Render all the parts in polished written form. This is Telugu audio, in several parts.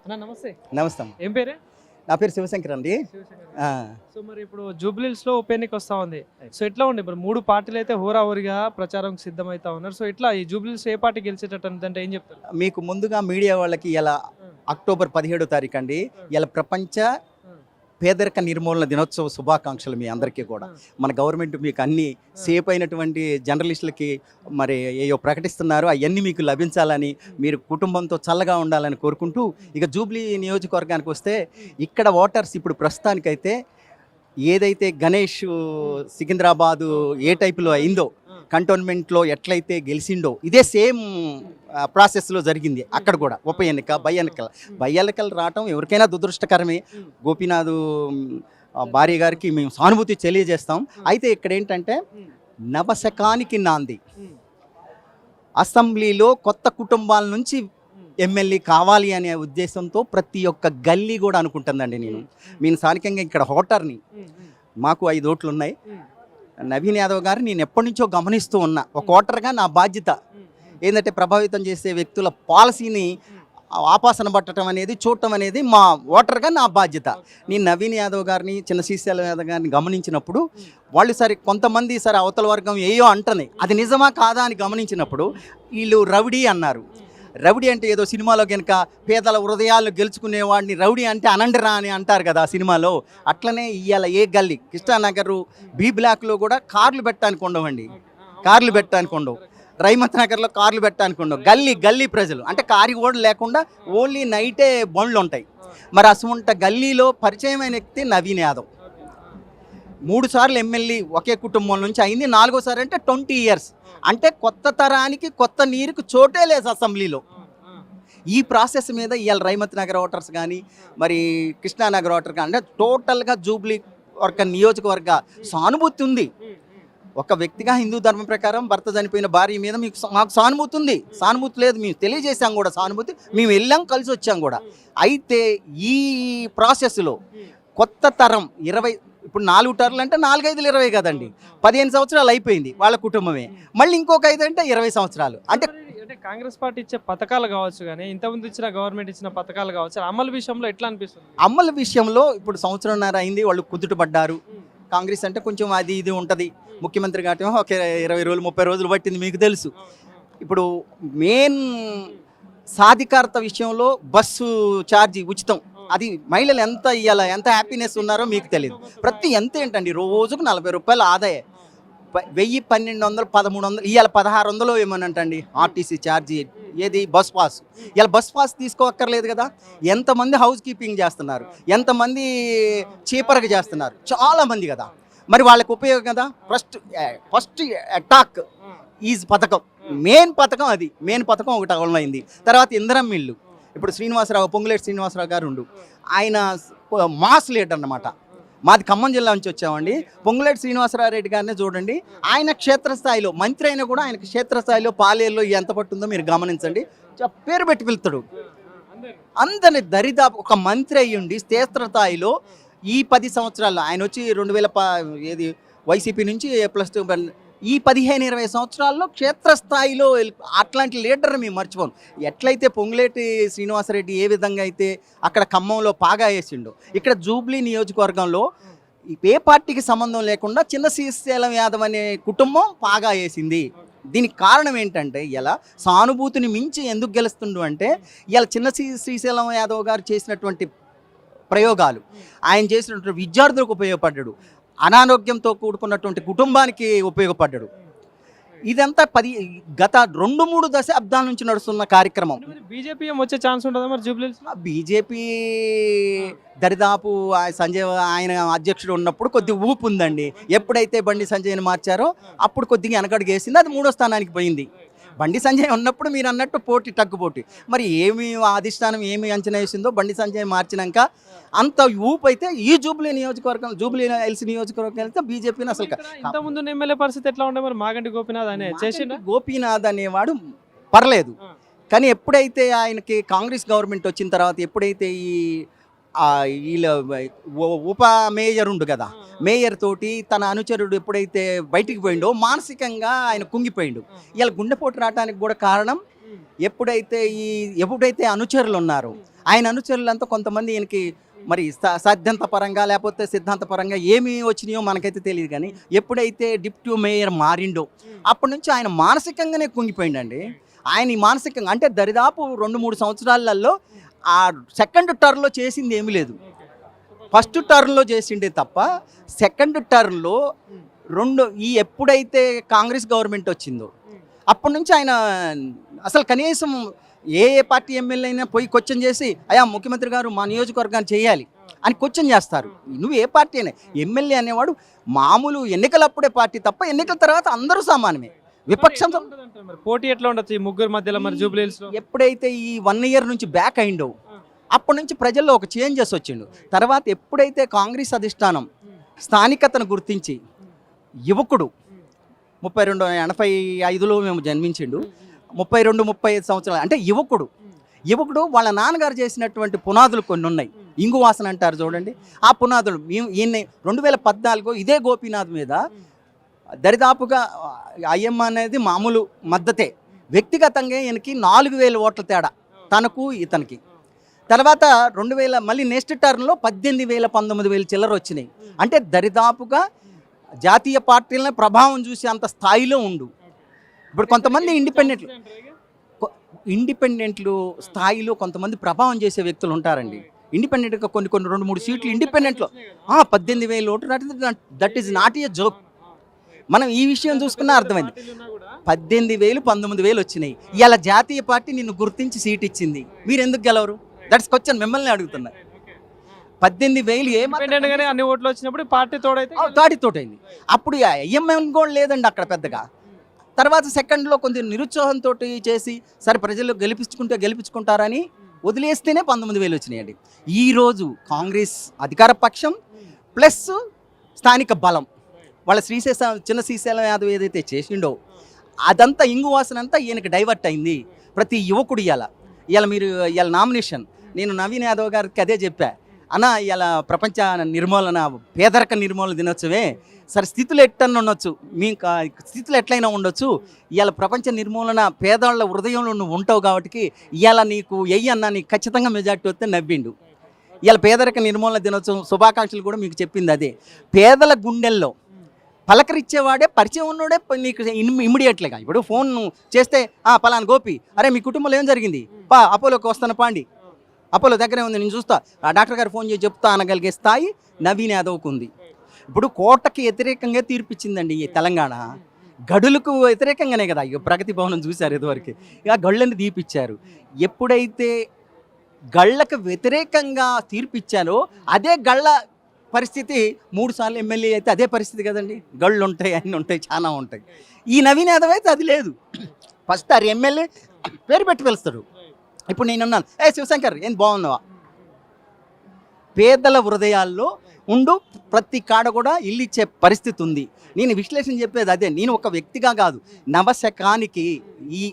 అన్న నమస్తే. నమస్తే. ఏం పేరే? నా పేరు శివశంకర్ అండి. సో మరి ఇప్పుడు జూబ్లీహిల్స్ లో ఉప ఎన్నిక వస్తా ఉంది. సో ఎట్లా ఉంది ఇప్పుడు 3 పార్టీలు అయితే హోరాహోరీగా ప్రచారం సిద్ధమైతా ఉన్నారు. సో ఎట్లా ఈ జూబ్లీహిల్స్ ఏ పార్టీ గెలిచేటట్టు అంటే ఏం చెప్తారు? మీకు ముందుగా మీడియా వాళ్ళకి ఇలా అక్టోబర్ 17వ తారీఖు అండి, ఇలా ప్రపంచ పేదరిక నిర్మూలన దినోత్సవ శుభాకాంక్షలు మీ అందరికీ కూడా. మన గవర్నమెంట్ మీకు అన్ని సేఫ్ అయినటువంటి జర్నలిస్టులకి మరి ఏయో ప్రకటిస్తున్నారు, అవన్నీ మీకు లభించాలని, మీరు కుటుంబంతో చల్లగా ఉండాలని కోరుకుంటూ, ఇక జూబ్లీ నియోజకవర్గానికి వస్తే ఇక్కడ ఓటర్స్ ఇప్పుడు ప్రస్తుతానికైతే ఏదైతే గణేష్ సికింద్రాబాదు ఏ టైపులో అయిందో, కంటోన్మెంట్లో ఎట్లయితే గెలిచిండో ఇదే సేమ్ ప్రాసెస్లో జరిగింది అక్కడ కూడా. ఉప ఎన్నిక బై ఎన్నికలు రావటం ఎవరికైనా దురదృష్టకరమే. గోపీనాథ్ భార్య గారికి మేము సానుభూతి తెలియజేస్తాం. అయితే ఇక్కడ ఏంటంటే నవశకానికి నాంది. అసెంబ్లీలో కొత్త కుటుంబాల నుంచి ఎమ్మెల్యే కావాలి అనే ఉద్దేశంతో ప్రతి ఒక్క గల్లీ కూడా అనుకుంటుందండి. నేను స్థానికంగా ఇక్కడ ఓటర్ని, మాకు 5 ఓట్లు ఉన్నాయి. నవీన్ యాదవ్ గారు నేను ఎప్పటి నుంచో గమనిస్తూ ఉన్నా. ఒక ఓటర్గా నా బాధ్యత ఏంటంటే ప్రభావితం చేసే వ్యక్తుల పాలసీని ఆపాసన పట్టడం అనేది, చూడటం అనేది మా ఓటర్గా నా బాధ్యత. నేను నవీన్ యాదవ్ గారిని, చిన్న శ్రీశైలం యాదవ్ గారిని గమనించినప్పుడు వాళ్ళు సరే కొంతమంది సరే అవతల వర్గం ఏయో అంటనే, అది నిజమా కాదా అని గమనించినప్పుడు వీళ్ళు రౌడీ అన్నారు. రౌడీ అంటే ఏదో సినిమాలో కనుక పేదల హృదయాలు గెలుచుకునేవాడిని రౌడీ అంటే అనండిరా అని అంటారు కదా సినిమాలో. అట్లనే ఇవాళ ఏ గల్లీ కృష్ణానగర్ బి బ్లాక్లో కూడా కార్లు పెట్టడానికి ఉండవండి, కార్లు పెట్టడానికి ఉండవు. రైమత్ నగర్లో కార్లు పెట్టడానికి ఉండవు. గల్లీ ప్రజలు అంటే కారు కూడా లేకుండా ఓన్లీ నైటే బండ్లు ఉంటాయి. మరి అసలు గల్లీలో పరిచయమైన వ్యక్తి నవీన్ యాదవ్. 3 సార్లు ఎమ్మెల్యే ఒకే కుటుంబం నుంచి అయింది. 4వసారి అంటే 20 years. అంటే కొత్త తరానికి కొత్త నీరుకు చోటే లేదు అసెంబ్లీలో. ఈ ప్రాసెస్ మీద ఇవాళ రైమత్ నగర్ ఓటర్స్ కానీ, మరి కృష్ణానగర్ ఓటర్ కానీ, అంటే టోటల్గా జూబ్లీ నియోజకవర్గ సానుభూతి ఉంది. ఒక వ్యక్తిగా హిందూ ధర్మం ప్రకారం భర్త చనిపోయిన భార్య మీద మాకు సానుభూతి ఉంది. సానుభూతి లేదు మేము తెలియజేసాం కూడా, సానుభూతి మేము వెళ్ళాం, కలిసి వచ్చాం కూడా. అయితే ఈ ప్రాసెస్లో కొత్త తరం 20, ఇప్పుడు 4 టర్లు అంటే 4, 5, 20 కదండి. 15 సంవత్సరాలు అయిపోయింది వాళ్ళ కుటుంబమే. మళ్ళీ ఇంకొక 5 అంటే 20 సంవత్సరాలు. అంటే కాంగ్రెస్ పార్టీ ఇచ్చే పథకాలు కావచ్చు, కానీ ఇంతకుముందు ఇచ్చిన గవర్నమెంట్ ఇచ్చిన పథకాలు కావచ్చు, అమలు విషయంలో ఎట్లా అనిపిస్తుంది? అమలు విషయంలో ఇప్పుడు 1.5 సంవత్సరం అయింది, వాళ్ళు కుదుటపడ్డారు. కాంగ్రెస్ అంటే కొంచెం అది ఇది ఉంటుంది. ముఖ్యమంత్రి కాబట్టి ఒక 20 రోజులు 30 రోజులు పట్టింది, మీకు తెలుసు. ఇప్పుడు మెయిన్ సాధికారత విషయంలో బస్సు ఛార్జీ ఉచితం, అది మహిళలు ఎంత ఇవ్వాల, ఎంత హ్యాపీనెస్ ఉన్నారో మీకు తెలియదు. ఎంత ఏంటండి రోజుకు 40 రూపాయలు ఆదాయం. 1000, 1200, 1300, ఇవాళ 1600 ఏమనంటండి ఆర్టీసీ ఛార్జీ. ఏది బస్ పాస్. ఇలా బస్ పాస్ తీసుకోక్కర్లేదు కదా. ఎంతమంది హౌస్ కీపింగ్ చేస్తున్నారు, ఎంతమంది చీపర్గా చేస్తున్నారు, చాలామంది కదా. మరి వాళ్ళకి ఉపయోగం కదా. ఫస్ట్ అటాక్ ఈజ్ పథకం, మెయిన్ పథకం అది. మెయిన్ పథకం ఒకటి అమలైంది. తర్వాత ఇందిరమ్మ ఇల్లు. ఇప్పుడు పొంగులేటి శ్రీనివాసరావు గారు ఆయన మాస్ లీడర్ అన్నమాట. మాది ఖమ్మం జిల్లా నుంచి వచ్చామండి. పొంగులేటి శ్రీనివాసరావు రెడ్డి గారిని చూడండి, ఆయన క్షేత్రస్థాయిలో మంత్రి అయినా కూడా ఆయనకు క్షేత్రస్థాయిలో పాలేరులో ఎంత పట్టుందో మీరు గమనించండి. పేరు పెట్టి పిలుస్తాడు అందరిని. దరిదాపు ఒక మంత్రి అయ్యుండి క్షేత్రస్థాయిలో ఈ 10 సంవత్సరాల్లో ఆయన వచ్చి 2000 వైసీపీ నుంచి +2 ఈ 15-20 సంవత్సరాల్లో క్షేత్రస్థాయిలో అట్లాంటి లీడర్ మేము మర్చిపోం. ఎట్లయితే పొంగులేటి శ్రీనివాసరెడ్డి ఏ విధంగా అయితే అక్కడ ఖమ్మంలో పాగా వేసిండో, ఇక్కడ జూబ్లీ నియోజకవర్గంలో ఏ పార్టీకి సంబంధం లేకుండా చిన్న శ్రీశైలం యాదవ్ అనే కుటుంబం పాగా వేసింది. దీనికి కారణం ఏంటంటే ఇలా సానుభూతిని మించి ఎందుకు గెలుస్తుండు అంటే, ఇలా చిన్న శ్రీశైలం యాదవ్ గారు చేసినటువంటి ప్రయోగాలు, ఆయన చేసినటువంటి విద్యార్థులకు ఉపయోగపడ్డాడు, అనారోగ్యంతో కూడుకున్నటువంటి కుటుంబానికి ఉపయోగపడ్డాడు. ఇదంతా గత 2-3 దశాబ్దాల నుంచి నడుస్తున్న కార్యక్రమం. బీజేపీ వచ్చే ఛాన్స్ ఉంటుందా మరి జూబ్లీహిల్స్? బీజేపీ దరిదాపు ఆయన అధ్యక్షుడు ఉన్నప్పుడు కొద్ది ఊపు ఉందండి. ఎప్పుడైతే బండి సంజయ్ని మార్చారో అప్పుడు కొద్దిగా వెనకడుగు వేసింది, అది 3వ స్థానానికి పోయింది. బండి సంజయ్ ఉన్నప్పుడు మీరు అన్నట్టు టగ్గుపోటీ. మరి ఏమి అధిష్టానం ఏమి అంచనా వేసిందో బండి సంజయ్ మార్చినాక అంత ఊపు అయితే ఈ జూబ్లీ హిల్స్ నియోజకవర్గం అయితే బీజేపీని అసలు. ఇంతకుముందు ఎమ్మెల్యే పరిస్థితి ఎట్లా ఉండే మరి? మాగంటి గోపీనాథ్ అనేవాడు పర్లేదు, కానీ ఎప్పుడైతే ఆయనకి కాంగ్రెస్ గవర్నమెంట్ వచ్చిన తర్వాత, ఎప్పుడైతే ఈ వీళ్ళ ఉప మేయర్ ఉండు కదా, మేయర్ తోటి తన అనుచరుడు ఎప్పుడైతే బయటికి పోయిండో మానసికంగా ఆయన కుంగిపోయిండు. ఇలా గుండెపోటు రావడానికి కూడా కారణం ఎప్పుడైతే అనుచరులు ఉన్నారో ఆయన అనుచరులంతా కొంతమంది ఈయనకి మరి సాధ్యంత పరంగా లేకపోతే సిద్ధాంత పరంగా ఏమి వచ్చినాయో మనకైతే తెలియదు, కానీ ఎప్పుడైతే డిప్యూటీ మేయర్ మారిండో అప్పటి నుంచి ఆయన మానసికంగానే కుంగిపోయిందండి. ఆయన ఈ మానసికంగా అంటే దరిదాపు 2-3 సంవత్సరాలలో ఆ సెకండ్ టర్మ్లో చేసింది ఏమీ లేదు. ఫస్ట్ టర్మ్లో చేసిండే తప్ప సెకండ్ టర్మ్లో ఎప్పుడైతే కాంగ్రెస్ గవర్నమెంట్ వచ్చిందో అప్పటి నుంచి ఆయన అసలు కనీసం ఏ పార్టీ ఎమ్మెల్యే అయినా పోయి క్వశ్చన్ చేసి అయ్యా ముఖ్యమంత్రి గారు మా నియోజకవర్గాన్ని చేయాలి అని క్వశ్చన్ చేస్తారు. నువ్వు ఏ పార్టీ అయినా ఎమ్మెల్యే అనేవాడు మామూలు ఎన్నికలప్పుడే పార్టీ తప్ప ఎన్నికల తర్వాత అందరూ సమానమే. విపక్షం పోటీ ఎట్లా ఉండొచ్చు ఈ ముగ్గురు మధ్యలో మరి జూబ్లీ హిల్స్ లో? ఎప్పుడైతే ఈ 1 year నుంచి బ్యాక్ అయిండో అప్పటి నుంచి ప్రజల్లో ఒక చేంజెస్ వచ్చిండు. తర్వాత ఎప్పుడైతే కాంగ్రెస్ అధిష్టానం స్థానికతను గుర్తించి యువకుడు 82-85లో మేము జన్మించిండు, 32-35 సంవత్సరాలు అంటే యువకుడు వాళ్ళ నాన్నగారు చేసినటువంటి పునాదులు కొన్ని ఉన్నాయి. ఇంగు వాసన అంటారు చూడండి, ఆ పునాదులు ఈయన 2014 ఇదే గోపీనాథ్ మీద దరిదాపుగా అయ్యమ్మ అనేది మామూలు మద్దతే, వ్యక్తిగతంగా ఈయనకి 4000 ఓట్ల తేడా తనకు ఇతనికి. తర్వాత 2000 మళ్ళీ నెక్స్ట్ టర్మ్లో 18,000-19,000 చిల్లర వచ్చినాయి. అంటే దరిదాపుగా జాతీయ పార్టీలను ప్రభావం చూసి అంత స్థాయిలో ఉండు. ఇప్పుడు కొంతమంది ఇండిపెండెంట్లు స్థాయిలో కొంతమంది ప్రభావం చేసే వ్యక్తులు ఉంటారండి. ఇండిపెండెంట్గా కొన్ని 2-3 సీట్లు ఇండిపెండెంట్లో 18,000 ఓట్లు, that is not a joke. మనం ఈ విషయం చూసుకున్నా అర్థమైంది. 18,000-19,000 వచ్చినాయి. ఇలా జాతీయ పార్టీ నిన్ను గుర్తించి సీట్ ఇచ్చింది, మీరు ఎందుకు గెలవరు? దట్స్ క్వశ్చన్, మిమ్మల్ని అడుగుతున్నా. 18,000 అన్ని ఓట్లు వచ్చినప్పుడు పార్టీ తోడైంది. అప్పుడు ఐఎంఎం కూడా లేదండి అక్కడ పెద్దగా. తర్వాత సెకండ్లో కొంచెం నిరుత్సాహంతో చేసి సరే ప్రజలు గెలిపించుకుంటారని వదిలేస్తేనే 19,000 వచ్చినాయండి. ఈరోజు కాంగ్రెస్ అధికార పక్షం ప్లస్ స్థానిక బలం వాళ్ళ చిన్న శ్రీశైలం యాదవ్ ఏదైతే చేసిండో అదంతా ఇంగు వాసన అంతా ఈయనకి డైవర్ట్ అయింది. ప్రతి యువకుడు ఇవాళ నామినేషన్ నేను నవీన్ యాదవ్ గారికి అదే చెప్పా, అన్న ఇలా ప్రపంచ పేదరిక నిర్మూలన దినోత్సవే, సరే స్థితులు ఎట్టన్నా ఉండొచ్చు, మీ స్థితులు ఎట్లయినా ఉండొచ్చు, ఇవాళ ప్రపంచ నిర్మూలన పేదవాళ్ళ హృదయంలో నువ్వు ఉంటావు కాబట్టి ఇవాళ నీకు అన్న నీకు ఖచ్చితంగా మెజార్టీ వస్తే నవ్విండు. ఇవాళ పేదరిక నిర్మూలన దినోత్సవం శుభాకాంక్షలు కూడా మీకు చెప్పింది అదే. పేదల గుండెల్లో పలకరిచ్చేవాడే పరిచయం ఉన్నోడే నీకు ఇమ్మీడియట్లుగా ఇప్పుడు ఫోన్ చేస్తే పలానా గోపి, అరే మీ కుటుంబంలో ఏం జరిగింది, అపోలోకి వస్తాను పాండి, అపోలో దగ్గరే ఉంది నేను చూస్తా, డాక్టర్ గారు ఫోన్ చేసి చెప్తా అనగలిగే స్థాయి నవీన్ యాదవ్కు ఉంది. ఇప్పుడు కోటకి వ్యతిరేకంగా తీర్పిచ్చిందండి ఈ తెలంగాణ. గడులకు వ్యతిరేకంగానే కదా ఇక ప్రగతి భవనం చూశారు ఇదివరకు, ఇక గళ్ళని తీపిచ్చారు. ఎప్పుడైతే గళ్ళకు వ్యతిరేకంగా తీర్పిచ్చారో అదే గళ్ళ పరిస్థితి 3 సార్లు ఎమ్మెల్యే అయితే అదే పరిస్థితి కదండి. గళ్ళు ఉంటాయి, అన్నీ ఉంటాయి, చాలా ఉంటాయి. ఈ నవీన్ యాదవ్ అయితే అది లేదు. ఫస్ట్ ఆ ఎమ్మెల్యే పేరు పెట్టి పిలుస్తాడు. ఇప్పుడు నేనున్నాను, శివశంకర్ ఏం బాగున్నావా, పేదల హృదయాల్లో ఉండు, ప్రతి కాడ కూడా ఇల్లు ఇచ్చే పరిస్థితి ఉంది. నేను విశ్లేషణ చెప్పేది అదే. నేను ఒక వ్యక్తిగా కాదు, నవశకానికి ఈ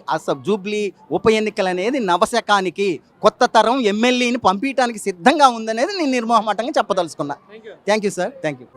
జూబ్లీ ఉప ఎన్నికలు అనేది నవశకానికి కొత్త తరం ఎమ్మెల్యేని పంపించడానికి సిద్ధంగా ఉందనేది నేను నిర్మోహమాటంగా చెప్పదలుచుకున్నా. Thank you sir, thank you.